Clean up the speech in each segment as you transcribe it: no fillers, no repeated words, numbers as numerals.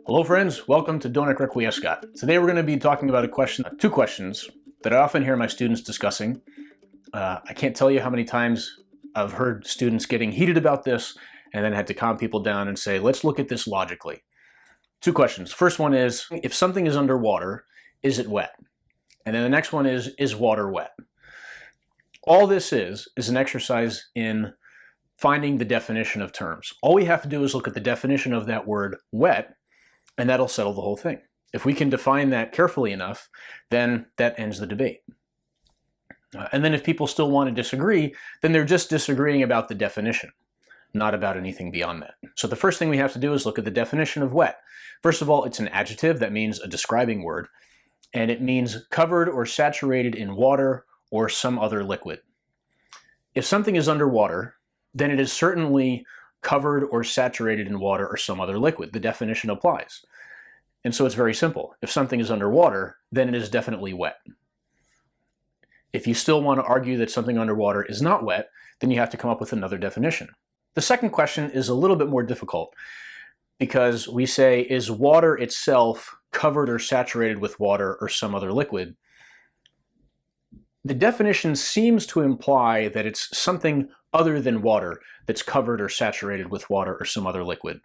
Hello friends, welcome to Donec Requiescat. Today we're going to be talking about two questions that I often hear my students discussing. I can't tell you how many times I've heard students getting heated about this and then had to calm people down and say, let's look at this logically. Two questions. First one is, if something is underwater, is it wet? And then the next one is water wet? All this is an exercise in finding the definition of terms. All we have to do is look at the definition of that word wet, and that'll settle the whole thing. If we can define that carefully enough, then that ends the debate. And then if people still want to disagree, then they're just disagreeing about the definition, not about anything beyond that. So the first thing we have to do is look at the definition of wet. First of all, it's an adjective. That means a describing word, and it means covered or saturated in water or some other liquid. If something is underwater, then it is certainly covered or saturated in water or some other liquid. The definition applies. And so it's very simple. If something is underwater, then it is definitely wet. If you still want to argue that something underwater is not wet, then you have to come up with another definition. The second question is a little bit more difficult because we say, is water itself covered or saturated with water or some other liquid? The definition seems to imply that it's something other than water that's covered or saturated with water or some other liquid.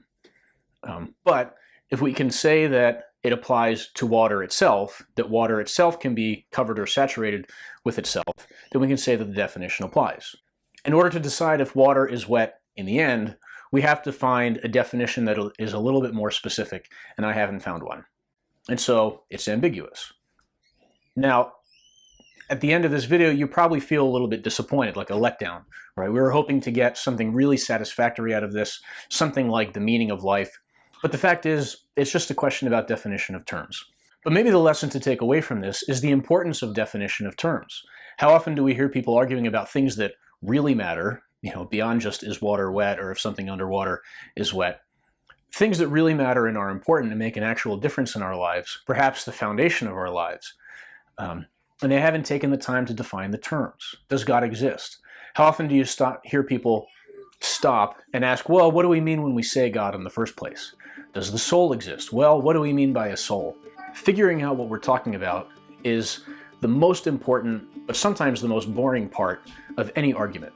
But if we can say that it applies to water itself, that water itself can be covered or saturated with itself, then we can say that the definition applies. In order to decide if water is wet in the end, we have to find a definition that is a little bit more specific, and I haven't found one. And so it's ambiguous. Now, at the end of this video, you probably feel a little bit disappointed, like a letdown, right? We were hoping to get something really satisfactory out of this, something like the meaning of life. But the fact is, it's just a question about definition of terms. But maybe the lesson to take away from this is the importance of definition of terms. How often do we hear people arguing about things that really matter, beyond just is water wet or if something underwater is wet? Things that really matter and are important and make an actual difference in our lives, perhaps the foundation of our lives. And they haven't taken the time to define the terms. Does God exist? How often do you hear people stop and ask, well, what do we mean when we say God in the first place? Does the soul exist? Well, what do we mean by a soul? Figuring out what we're talking about is the most important, but sometimes the most boring part of any argument.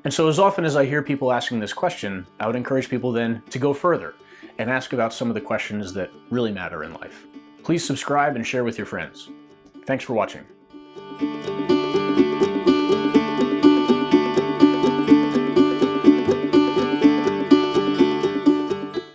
And so as often as I hear people asking this question, I would encourage people then to go further and ask about some of the questions that really matter in life. Please subscribe and share with your friends. Thanks for watching.